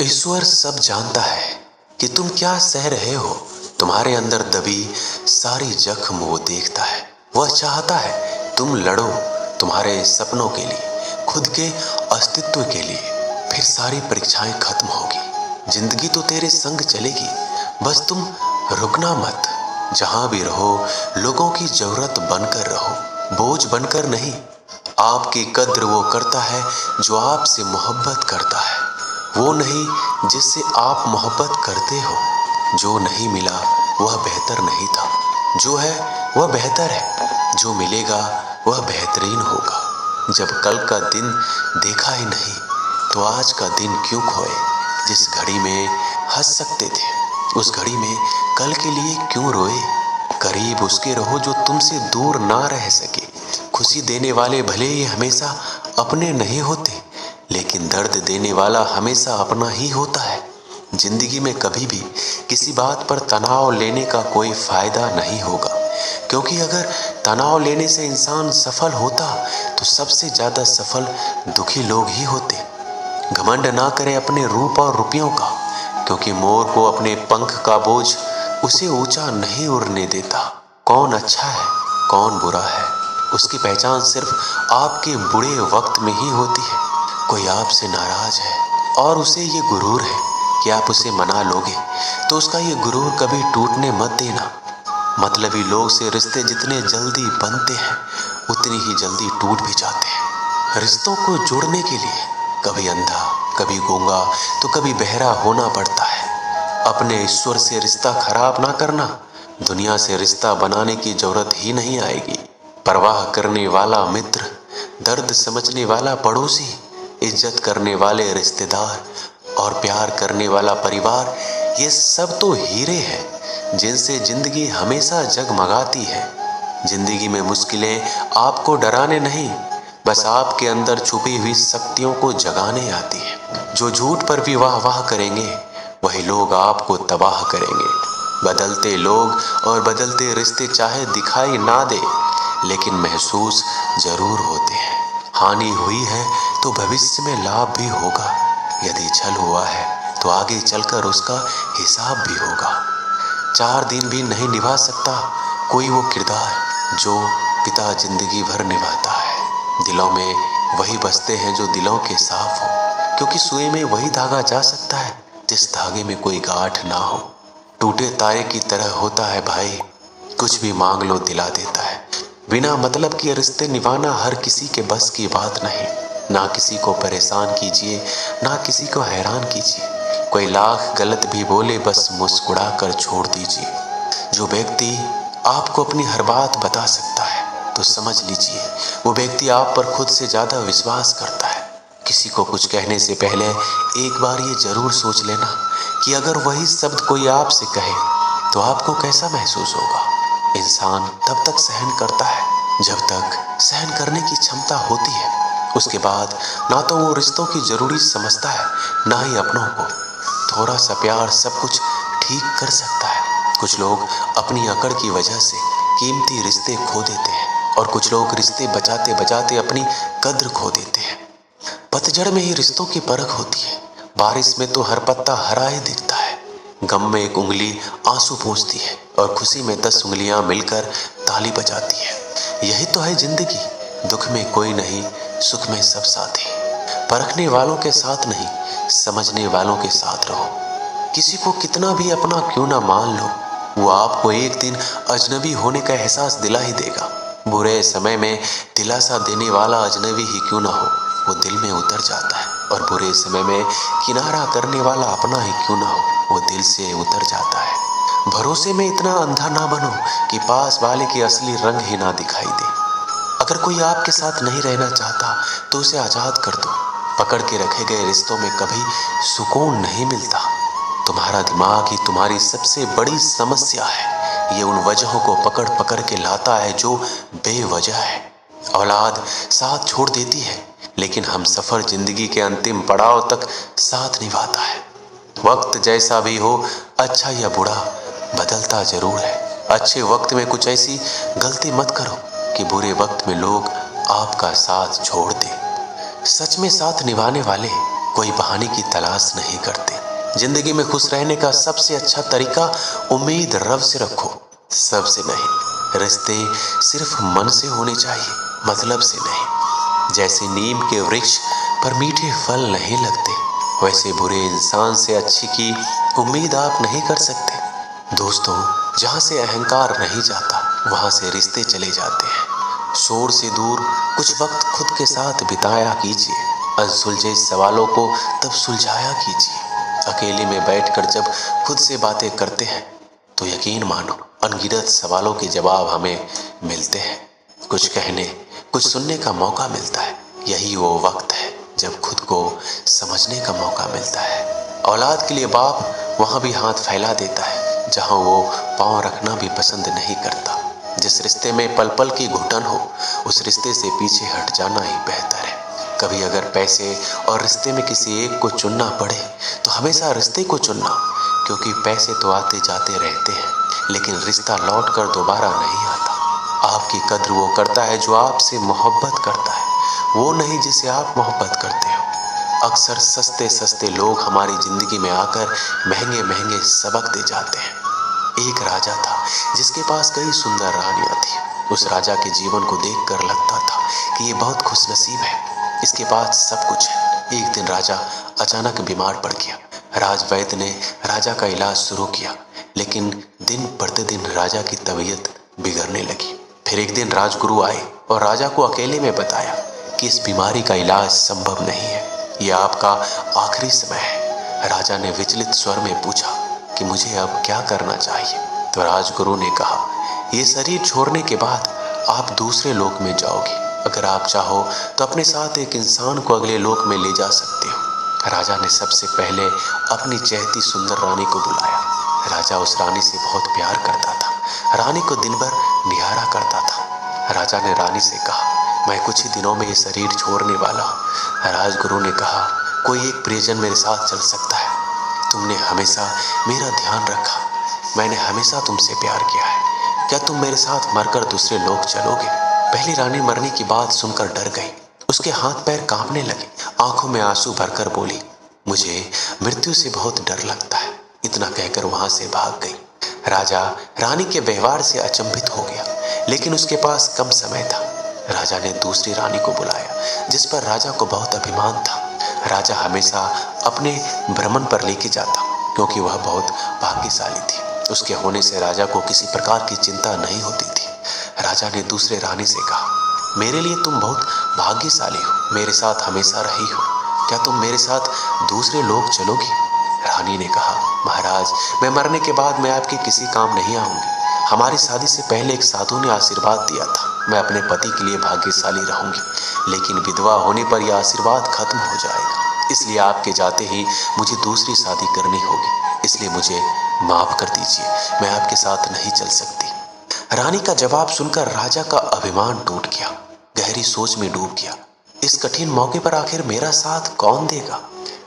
ईश्वर सब जानता है कि तुम क्या सह रहे हो। तुम्हारे अंदर दबी सारी जख्म वो देखता है। वह चाहता है तुम लड़ो तुम्हारे सपनों के लिए, खुद के अस्तित्व के लिए। फिर सारी परीक्षाएं खत्म होगी, जिंदगी तो तेरे संग चलेगी। बस तुम रुकना मत। जहां भी रहो लोगों की जरूरत बनकर रहो, बोझ बनकर नहीं। आपकी कद्र वो करता है जो आपसे मोहब्बत करता है, वो नहीं जिससे आप मोहब्बत करते हो। जो नहीं मिला वह बेहतर नहीं था, जो है वह बेहतर है। जो मिलेगा वह बेहतरीन होगा। जब कल का दिन देखा ही नहीं तो आज का दिन क्यों खोए। जिस घड़ी में हंस सकते थे उस घड़ी में कल के लिए क्यों रोए। करीब उसके रहो जो तुमसे दूर ना रह सके। खुशी देने वाले भले ही हमेशा अपने नहीं होते, लेकिन दर्द देने वाला हमेशा अपना ही होता है। जिंदगी में कभी भी किसी बात पर तनाव लेने का कोई फायदा नहीं होगा, क्योंकि अगर तनाव लेने से इंसान सफल होता तो सबसे ज्यादा सफल दुखी लोग ही होते। घमंड ना करें अपने रूप और रुपयों का, क्योंकि मोर को अपने पंख का बोझ उसे ऊंचा नहीं उड़ने देता। कौन अच्छा है कौन बुरा है, उसकी पहचान सिर्फ आपके बुरे वक्त में ही होती है। कोई आपसे नाराज है और उसे ये गुरूर है कि आप उसे मना लोगे, तो उसका ये गुरूर कभी टूटने मत देना। मतलबी लोग से रिश्ते जितने जल्दी बनते हैं उतनी ही जल्दी टूट भी जाते हैं। रिश्तों को जोड़ने के लिए कभी अंधा कभी गूंगा तो कभी बहरा होना पड़ता है। अपने ईश्वर से रिश्ता खराब ना करना, दुनिया से रिश्ता बनाने की जरूरत ही नहीं आएगी। परवाह करने वाला मित्र, दर्द समझने वाला पड़ोसी, इज्जत करने वाले रिश्तेदार और प्यार करने वाला परिवार, ये सब तो हीरे हैं जिनसे जिंदगी हमेशा जगमगाती है। जिंदगी में मुश्किलें आपको डराने नहीं, बस आपके अंदर छुपी हुई शक्तियों को जगाने आती है। जो झूठ पर भी वाह वाह करेंगे वही लोग आपको तबाह करेंगे। बदलते लोग और बदलते रिश्ते चाहे दिखाई ना दे, लेकिन महसूस जरूर होते हैं। हानि हुई है तो भविष्य में लाभ भी होगा। यदि छल हुआ है तो आगे चलकर उसका हिसाब भी होगा। 4 दिन भी नहीं निभा सकता कोई वो किरदार जो पिता जिंदगी भर निभाता है। दिलों में वही बसते हैं जो दिलों के साफ हो, क्योंकि सुई में वही धागा जा सकता है जिस धागे में कोई गांठ ना हो। टूटे तारे की तरह होता है भाई, कुछ भी मांग लो दिला देता है। बिना मतलब के रिश्ते निभाना हर किसी के बस की बात नहीं। ना किसी को परेशान कीजिए ना किसी को हैरान कीजिए। कोई लाख गलत भी बोले बस मुस्कुरा कर छोड़ दीजिए। जो व्यक्ति आपको अपनी हर बात बता सकता है तो समझ लीजिए वो व्यक्ति आप पर खुद से ज्यादा विश्वास करता है। किसी को कुछ कहने से पहले एक बार ये जरूर सोच लेना कि अगर वही शब्द कोई आपसे कहे तो आपको कैसा महसूस होगा। इंसान तब तक सहन करता है जब तक सहन करने की क्षमता होती है। उसके बाद ना तो वो रिश्तों की जरूरी समझता है ना ही अपनों को। थोड़ा सा प्यार सब कुछ ठीक कर सकता है। कुछ लोग अपनी अकड़ की वजह से कीमती रिश्ते खो देते हैं और कुछ लोग रिश्ते बचाते बचाते अपनी कद्र खो देते हैं। पतझड़ में ही रिश्तों की परख होती है। बारिश में तो हर पत्ता हरा ही दिखता है। गम में एक उंगली आंसू पोंछती है और खुशी में 10 उंगलियां मिलकर ताली बजाती है। यही तो है जिंदगी। दुख में कोई नहीं, सुख में सब साथी। परखने वालों के साथ नहीं, समझने वालों के साथ रहो। किसी को कितना भी अपना क्यों ना मान लो, वो आपको एक दिन अजनबी होने का एहसास दिला ही देगा। बुरे समय में दिलासा देने वाला अजनबी ही क्यों ना हो, वो दिल में उतर जाता है। और बुरे समय में किनारा करने वाला अपना ही क्यों ना हो, वो दिल से उतर जाता है। भरोसे में इतना अंधा ना बनो कि पास वाले के असली रंग ही ना दिखाई दे। अगर कोई आपके साथ नहीं रहना चाहता तो उसे आजाद कर दो। पकड़ के रखे गए रिश्तों में कभी सुकून नहीं मिलता। तुम्हारा दिमाग ही तुम्हारी सबसे बड़ी समस्या है। ये उन वजहों को पकड़ पकड़ के लाता है जो बेवजह है। औलाद साथ छोड़ देती है, लेकिन हम सफर जिंदगी के अंतिम पड़ाव तक साथ निभाता है। वक्त जैसा भी हो, अच्छा या बुरा, बदलता जरूर है। अच्छे वक्त में कुछ ऐसी गलती मत करो कि बुरे वक्त में लोग आपका साथ छोड़ दें। सच में साथ निभाने वाले कोई बहाने की तलाश नहीं करते। जिंदगी में खुश रहने का सबसे अच्छा तरीका उम्मीद रब से रखो, सबसे नहीं। रिश्ते सिर्फ मन से होने चाहिए, मतलब से नहीं। जैसे नीम के वृक्ष पर मीठे फल नहीं लगते, वैसे बुरे इंसान से अच्छी की उम्मीद आप नहीं कर सकते। दोस्तों, जहाँ से अहंकार नहीं जाता वहाँ से रिश्ते चले जाते हैं। शोर से दूर कुछ वक्त खुद के साथ बिताया कीजिए। अनसुलझे सवालों को तब सुलझाया कीजिए। अकेले में बैठकर जब खुद से बातें करते हैं तो यकीन मानो अनगिनत सवालों के जवाब हमें मिलते हैं। कुछ कहने, कुछ सुनने का मौका मिलता है। यही वो वक्त है जब खुद को समझने का मौका मिलता है। औलाद के लिए बाप वहाँ भी हाथ फैला देता है जहाँ वो पाँव रखना भी पसंद नहीं करता। जिस रिश्ते में पल पल की घुटन हो, उस रिश्ते से पीछे हट जाना ही बेहतर है। कभी अगर पैसे और रिश्ते में किसी एक को चुनना पड़े तो हमेशा रिश्ते को चुनना, क्योंकि पैसे तो आते जाते रहते हैं लेकिन रिश्ता लौट कर दोबारा नहीं आता। आपकी कद्र वो करता है जो आपसे मोहब्बत करता है, वो नहीं जिसे आप मोहब्बत करते हो। अक्सर सस्ते सस्ते लोग हमारी जिंदगी में आकर महंगे महंगे सबक दे जाते हैं। एक राजा था जिसके पास कई सुंदर रानियां थी। उस राजा के जीवन को देखकर लगता था कि ये बहुत खुशनसीब है, इसके पास सब कुछ है। एक दिन राजा अचानक बीमार पड़ गया। राजवैद्य ने राजा का इलाज शुरू किया, लेकिन दिन प्रतिदिन राजा की तबीयत बिगड़ने लगी। फिर एक दिन राजगुरु आए और राजा को अकेले में बताया कि इस बीमारी का इलाज संभव नहीं है, यह आपका आखिरी समय है। राजा ने विचलित स्वर में पूछा कि मुझे अब क्या करना चाहिए। तो राजगुरु ने कहा, ये शरीर छोड़ने के बाद आप दूसरे लोक में जाओगे। अगर आप चाहो तो अपने साथ एक इंसान को अगले लोक में ले जा सकते हो। राजा ने सबसे पहले अपनी चहती सुंदर रानी को बुलाया। राजा उस रानी से बहुत प्यार करता था, रानी को दिन भर निहारा करता था। राजा ने रानी से कहा, मैं कुछ ही दिनों में ये शरीर छोड़ने वाला हूँ। राजगुरु ने कहा, कोई एक प्रियजन मेरे साथ चल सकता है। तुमने हमेशा मेरा ध्यान रखा, मैंने हमेशा तुमसे प्यार किया है, क्या तुम मेरे साथ मरकर दूसरे लोग चलोगे? पहली रानी मरने की बात सुनकर डर गई, उसके हाथ पैर कांपने लगे, आंखों में आंसू भरकर बोली, मुझे मृत्यु से बहुत डर लगता है। इतना कहकर वहां से भाग गई। राजा रानी के व्यवहार से अचंभित हो गया, लेकिन उसके पास कम समय था। राजा ने दूसरी रानी को बुलाया, जिस पर राजा को बहुत अभिमान था। राजा हमेशा अपने भ्रमण पर लेके जाता, क्योंकि वह बहुत भाग्यशाली थी। उसके होने से राजा को किसी प्रकार की चिंता नहीं होती थी। राजा ने दूसरे रानी से कहा, मेरे लिए तुम बहुत भाग्यशाली हो, मेरे साथ हमेशा रही हो, क्या तुम मेरे साथ दूसरे लोग चलोगी? रानी ने कहा, महाराज, मैं मरने के बाद मैं आपके किसी काम नहीं आऊंगी। हमारी शादी से पहले एक साधु ने आशीर्वाद दिया था, मैं अपने पति के लिए भाग्यशाली रहूंगी, लेकिन विधवा होने पर यह आशीर्वाद खत्म हो जाएगा। इसलिए आपके जाते ही मुझे दूसरी शादी करनी होगी, इसलिए मुझे माफ कर दीजिए, मैं आपके साथ नहीं चल सकती। रानी का जवाब सुनकर राजा का अभिमान टूट गया, गहरी सोच में डूब गया। इस कठिन मौके पर आखिर मेरा साथ कौन देगा?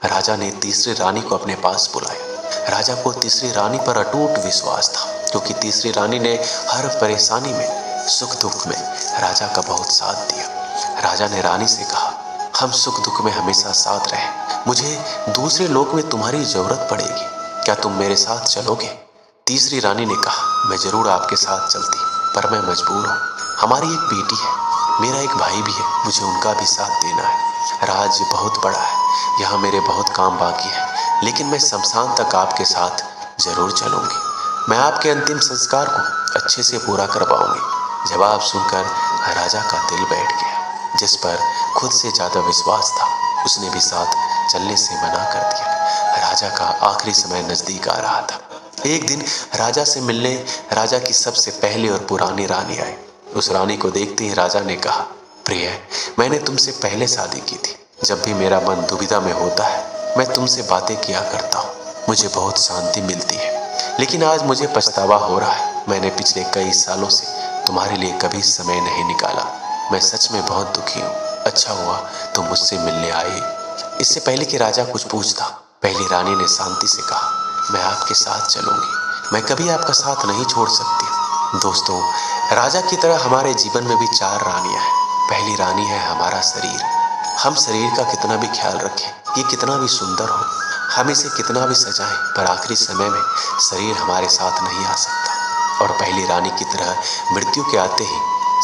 राजा ने तीसरी रानी को अपने पास बुलाया। राजा को तीसरी रानी पर अटूट विश्वास था, क्योंकि तीसरी रानी ने हर परेशानी में, सुख दुख में राजा का बहुत साथ दिया। राजा ने रानी से कहा, हम सुख दुख में हमेशा साथ रहे, मुझे दूसरे लोक में तुम्हारी जरूरत पड़ेगी, क्या तुम मेरे साथ चलोगे? तीसरी रानी ने कहा, मैं जरूर आपके साथ चलती, पर मैं मजबूर हूँ। हमारी एक बेटी है, मेरा एक भाई भी है, मुझे उनका भी साथ देना है। राज्य बहुत बड़ा है, यहाँ मेरे बहुत काम बाकी है, लेकिन मैं शमशान तक आपके साथ जरूर चलूंगी। मैं आपके अंतिम संस्कार को अच्छे से पूरा करवाऊंगी। जवाब सुनकर राजा का दिल बैठ गया। जिस पर खुद से ज्यादा विश्वास था, उसने भी साथ चलने से मना कर दिया। राजा का आखिरी समय नजदीक आ रहा था। एक दिन राजा से मिलने राजा की सबसे पहली और पुरानी रानी आई। उस रानी को देखते ही राजा ने कहा, प्रिय, मैंने तुमसे पहले शादी की थी। जब भी मेरा मन दुविधा में होता है, मैं तुमसे बातें किया करता हूँ, मुझे बहुत शांति मिलती है। लेकिन आज मुझे पछतावा हो रहा है, मैंने पिछले कई सालों से तुम्हारे लिए कभी समय नहीं निकाला। मैं सच में बहुत दुखी हूँ। अच्छा हुआ तुम मुझसे मिलने आई। इससे पहले कि राजा कुछ पूछता, पहली रानी ने शांति से कहा, मैं आपके साथ चलूंगी, मैं कभी आपका साथ नहीं छोड़ सकती। दोस्तों, राजा की तरह हमारे जीवन में भी 4 रानियां हैं। पहली रानी है हमारा शरीर। हम शरीर का कितना भी ख्याल रखें, ये कितना भी सुंदर हो, हम इसे कितना भी सजाएं, पर आखिरी समय में शरीर हमारे साथ नहीं आ सकता और पहली रानी की तरह मृत्यु के आते ही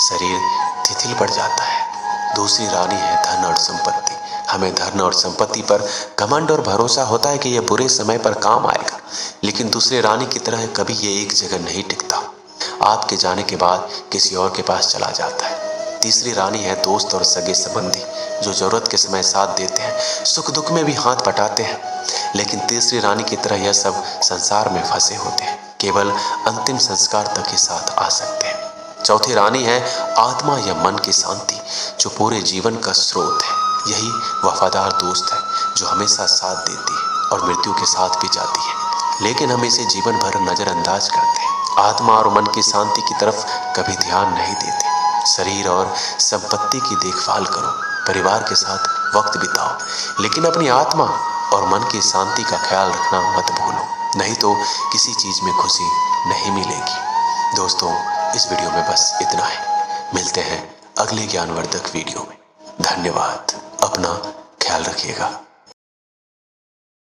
शरीर शिथिल पड़ जाता है। दूसरी रानी है धन और संपत्ति। हमें धन और संपत्ति पर घमंड और भरोसा होता है कि यह बुरे समय पर काम आएगा, लेकिन दूसरी रानी की तरह कभी ये एक जगह नहीं टिकता। आपके जाने के बाद किसी और के पास चला जाता है। तीसरी रानी है दोस्त और सगे संबंधी, जो जरूरत के समय साथ देते हैं, सुख दुख में भी हाथ बटाते हैं। लेकिन तीसरी रानी की तरह यह सब संसार में फंसे होते हैं, केवल अंतिम संस्कार तक ही साथ आ सकते हैं। चौथी रानी है आत्मा या मन की शांति, जो पूरे जीवन का स्रोत है। यही वफादार दोस्त है जो हमेशा साथ देती है और मृत्यु के साथ भी जाती है, लेकिन हम इसे जीवन भर नजरअंदाज करते हैं। आत्मा और मन की शांति की तरफ कभी ध्यान नहीं देते। शरीर और संपत्ति की देखभाल करो, परिवार के साथ वक्त बिताओ, लेकिन अपनी आत्मा और मन की शांति का ख्याल रखना मत भूलो, नहीं तो किसी चीज में खुशी नहीं मिलेगी। दोस्तों, इस वीडियो में बस इतना ही। मिलते हैं अगले ज्ञानवर्धक वीडियो में। धन्यवाद। अपना ख्याल रखिएगा।